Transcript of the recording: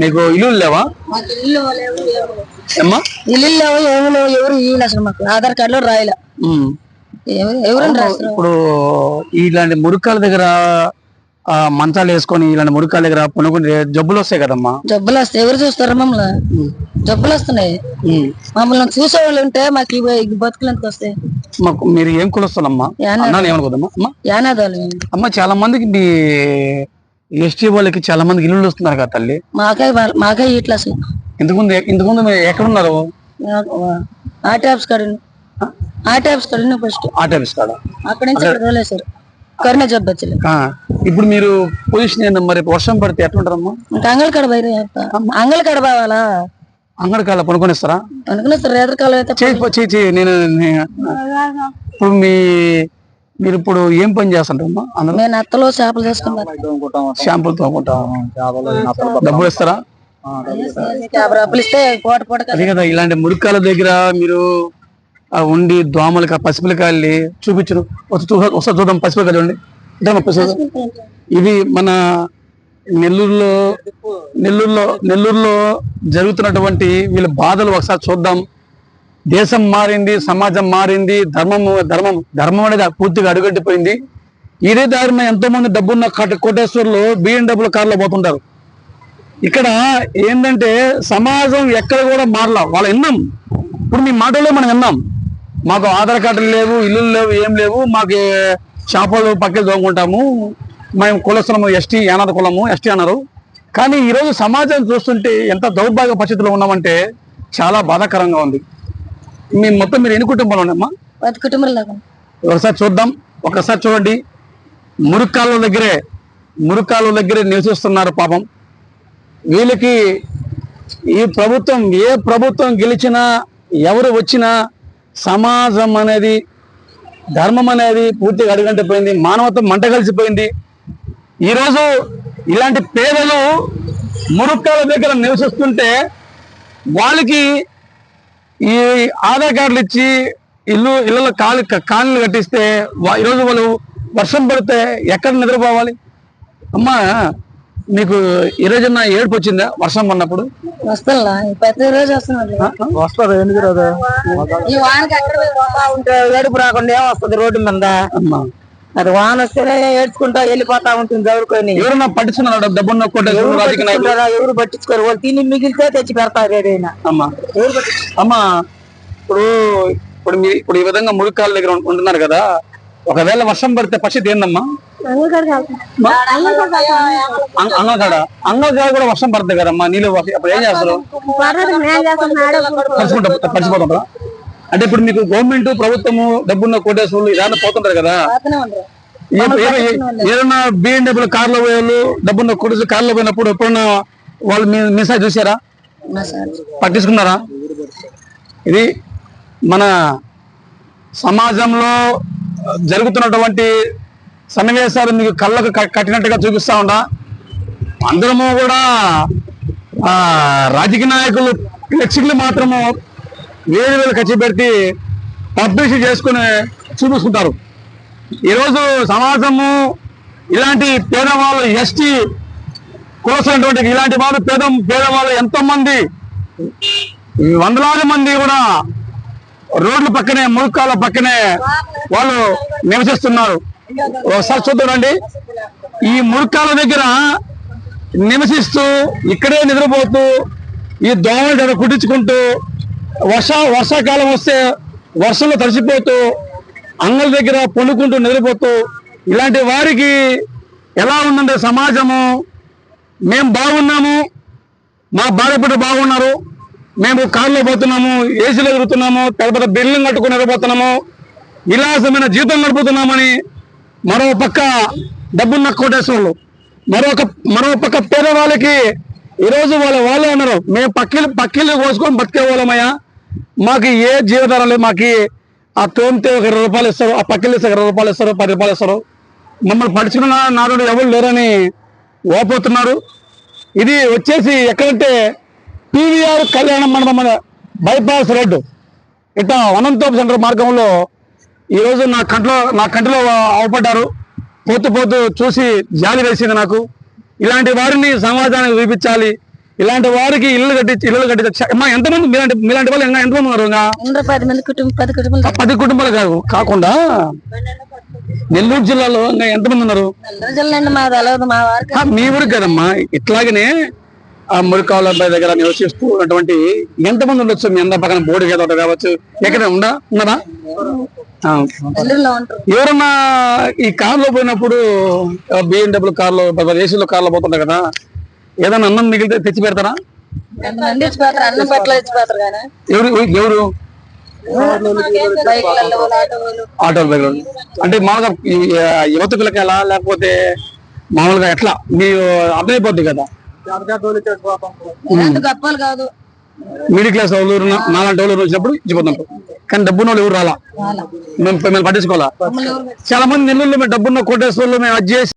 మీకు ఇల్లు లేవా? ఇల్లు లేవు, ఏమి లేవు. ఎవరు ఇవ్వలేదు అసలు మాకు. ఆధార్ కార్డులో రాయలే. ఎవరు ఇప్పుడు ఇలాంటి మురుకాల దగ్గర మంచాలు వేసుకొని ఇలాంటి మురుకాల దగ్గర పనుకుంటే జబ్బులు వస్తాయి కదమ్మా. జబ్బులు వస్తాయి. ఎవరు చూస్తారు మమ్మల్ని? జబ్బులు వస్తున్నాయి. మమ్మల్ని చూసేవాళ్ళు ఉంటే మాకు బతుకులు ఎందుకు వస్తాయి? మాకు మీరు ఏం కులొస్తానమ్మా? ఏమనుకోదమ్మా యానాదాలు అమ్మ. చాలా మందికి మీ ఎస్టీ వాళ్ళకి చాలా మందికి ఇల్లు వస్తున్నారు కదా తల్లి. మాకే ఇట్లా అసలు. ఇంతకుముందు మీరు ఎక్కడున్నారు? ఆర్టీ ఆఫీస్ కాడ. ఫస్ట్ ఆర్టీ ఆఫీస్ కాడ. అక్కడ నుంచి వదిలేసారు. కరోనా జబ్బు వచ్చి. ఇప్పుడు మీరు పొజిషన్ ఏందమ్మా? రేపు వర్షం పడితే ఎట్లుంటారమ్మా? అంగళకాడ బయట అంగళకాడ పోవాలా? అంగళకాల పనుకొనిస్తారా? పనుకొనిస్తారు. ఎదురుకాలం అయితే నేను ఇప్పుడు మీరు ఇప్పుడు ఏం పని చేస్తుంటారమ్మా? నేను అత్తలో చేపలు చేసుకుంటాను. షాంపులు తోముకుంటాం. డబ్బులు ఇస్తారా? డబ్బులు ఇస్తే అదే కదా. ఇలాంటి మురికాల దగ్గర మీరు ఉండి దోమలు పసిపిల్లకాయల్ని చూపించరు. ఒకసారి చూద్దాం. పసిపిల్లకాయలు చూడండి. ఇది మన నెల్లూరులో జరుగుతున్నటువంటి వీళ్ళ బాధలు ఒకసారి చూద్దాం. దేశం మారింది, సమాజం మారింది, ధర్మం అనేది పూర్తిగా అడుగట్టిపోయింది. ఇదే దారిన ఎంతో మంది డబ్బున్న కోటేశ్వర్లు BMW కార్లో పోతుంటారు. ఇక్కడ ఏంటంటే సమాజం ఎక్కడ కూడా మారలా. వాళ్ళు విన్నాం. ఇప్పుడు మీ మాటల్లో మనం విన్నాం. మాకు ఆధార్ కార్డులు లేవు, ఇల్లులు లేవు, ఏం లేవు, మాకు షాపులు పక్కలు తోముకుంటాము, మేము కులస్తున్నాము, ఎస్టీ యానాద కులము, ఎస్టీ అన్నారు. కానీ ఈరోజు సమాజం చూస్తుంటే ఎంత దౌర్భాగ్య పరిస్థితిలో ఉన్నామంటే చాలా బాధాకరంగా ఉంది. మొత్తం మీరు ఎన్ని కుటుంబాలు ఉన్నాయమ్మా? 10 కుటుంబాలు. ఒకసారి చూద్దాం. ఒకసారి చూడండి. మురుకాల దగ్గరే నివసిస్తున్నారు పాపం. వీళ్ళకి ఈ ప్రభుత్వం ఏ ప్రభుత్వం గెలిచినా ఎవరు వచ్చినా సమాజం అనేది, ధర్మం అనేది పూర్తిగా అడుగంటిపోయింది. మానవత్వం మంట కలిసిపోయింది. ఈరోజు ఇలాంటి పేదలు మురుకాల దగ్గర నివసిస్తుంటే వాళ్ళకి ఈ ఆధార్ కార్డులు ఇచ్చి ఇళ్ళలో కాలనీలు కట్టిస్తే ఈరోజు వాళ్ళు వర్షం పడితే ఎక్కడ నిద్రపోవాలి? అమ్మా, మీకు ఈ రోజున ఏడుపు వచ్చిందా వర్షం పడినప్పుడు? వస్తా ప్రతిరోజు వస్తుంది. ఎందుకు రాదు? ఏడుపు రాకుండా ఏమొస్తుంది రోడ్డు మీద? అమ్మా, అది వాన వస్తేనే ఏడ్చుకుంటా వెళ్ళిపోతా ఉంటుంది. చదువుకొని ఎవరన్నా పట్టించుకున్నాడు? డబ్బున్న ఎవరు పట్టించుకోరు. వాళ్ళు తిని మిగిలితే తెచ్చి పెడతారు ఏదైనా. అమ్మా, ఇప్పుడు ఈ విధంగా మురికాల దగ్గర ఉంటున్నారు కదా, ఒకవేళ వర్షం పడితే పరిస్థితి ఏందమ్మా? అంగళకాడ కూడా వర్షం పడుతుంది కదమ్మా, నీళ్ళు. అప్పుడు ఏం చేస్తారు? పరిచిపోతుంటారా? అంటే ఇప్పుడు మీకు గవర్నమెంట్ ప్రభుత్వము డబ్బున్న కోటేశ్వర్లు ఇదాన్ని పోతుంటారు కదా, ఏదన్నా BMW కార్లో పోయేవాళ్ళు డబ్బున్న కోటేశ్వర కార్లో పోయినప్పుడు ఎప్పుడన్నా వాళ్ళు మిసా చూసారా? పట్టించుకున్నారా? ఇది మన సమాజంలో జరుగుతున్నటువంటి సన్నివేశాలు మీకు కళ్ళకు కట్టినట్టుగా చూపిస్తా ఉండా. అందరము కూడా రాజకీయ నాయకులు ఫ్లెక్సీలు మాత్రము వేలు ఖర్చు పెట్టి పబ్లిసిటీ చేసుకుని చూపిస్తుంటారు. ఈరోజు సమాజము ఇలాంటి పేదవాళ్ళు, ఎస్టీ కోసినటువంటి ఇలాంటి వాళ్ళు పేదవాళ్ళు ఎంతో మంది, వందలాది మంది కూడా రోడ్ల పక్కనే, మురుకాల పక్కనే వాళ్ళు నివసిస్తున్నారు. ఒకసారి చూద్దామండి. ఈ మురుకాల దగ్గర నివసిస్తూ ఇక్కడే నిద్రపోతూ ఈ దోమలు కుట్టించుకుంటూ వర్షాకాలం వస్తే వర్షంలో తడిసిపోతూ అంగల దగ్గర పండుకుంటూ నిద్రపోతూ ఇలాంటి వారికి ఎలా ఉందంటే సమాజము, మేము బాగున్నాము, మా భార్యపడ్డ బాగున్నారు, మేము కార్లో పోతున్నాము, ఏసీలో తిరుగుతున్నాము, పెద్ద బిల్డింగ్ కట్టుకుని నిద్రపోతున్నాము, విలాసమైన జీవితం గడుపుతున్నామని మరో పక్క డబ్బున్న కోటేశ్వర్లు, మరో పక్క పేదవాళ్ళకి ఈరోజు వాళ్ళే అన్నారు, మేము పక్కిళ్ళు కోసుకొని బతికే వాళ్ళమయ్యా, మాకు ఏ జీవధారం లేదు, మాకు ఆ తోమితే ఒక 20 రూపాయలు ఇస్తారు, ఆ పక్కిళ్ళు ఇస్తే 20 రూపాయలు ఇస్తారు, 10 రూపాయలు ఇస్తారు, మమ్మల్ని పడుచుకున్న నాడు ఎవరు లేరని ఓపోతున్నారు. ఇది వచ్చేసి ఎక్కడంటే PVR కళ్యాణ మండపం బైపాస్ రోడ్డు ఇట్లా అనంతోప్ సెంటర్ మార్గంలో ఈరోజు నా కంటిలో అవపడ్డారు. పోతూ చూసి జాలి వేసింది నాకు. ఇలాంటి వారిని సమాజానికి చూపించాలి. ఇలాంటి వారికి ఇల్లు కట్టి అమ్మా ఎంతమంది మీలాంటి వాళ్ళు ఎంతమంది ఉన్నారు? ఇంకా 10 మంది కుటుంబం 10 కుటుంబాలు 10 కుటుంబాలు కాకుండా నెల్లూరు జిల్లాలో ఇంకా ఎంతమంది ఉన్నారు? నెల్లూరు జిల్లా అండి మా తెలవదు మా వారికి. మీ ఊరికి కదమ్మా, ఇట్లాగనే ఆ మురికాల దగ్గర నివసిస్తూ ఉన్నటువంటి ఎంతమంది ఉండొచ్చు? మీ అందరి పక్కన బోర్డు గేద కావచ్చు, ఎక్కడ ఉన్నారా? నెల్లూరులో ఉంటారు. ఎవరన్నా ఈ కార్లో పోయినప్పుడు BMW కార్లో ఏసీలో కార్లో పోతుంటారు కదా, ఏదైనా అన్నం మిగిలితే తెచ్చి పెడతారా? ఎంతమంది ఇచ్చిపోతారు, అన్నం పట్ల ఇచ్చిపోతారు కానీ ఎవరు ఆటోల దగ్గర అంటే మామూలుగా యువత పిల్లకి ఎలా, లేకపోతే మామూలుగా ఎట్లా మీరు అర్థమైపోద్ది కదా? గొప్పలు కాదు, మిడిల్ క్లాస్ వాళ్ళు నాలాంటి వాళ్ళు వచ్చినప్పుడు ఇచ్చిపోతుంటారు, కానీ డబ్బున్న వాళ్ళు ఎవరు రాలా, మేము పట్టించుకోవాలా. చాలా మంది నెల్లూరులో మేము డబ్బున్న కోటేశ్వర్లో మేము అది చేసి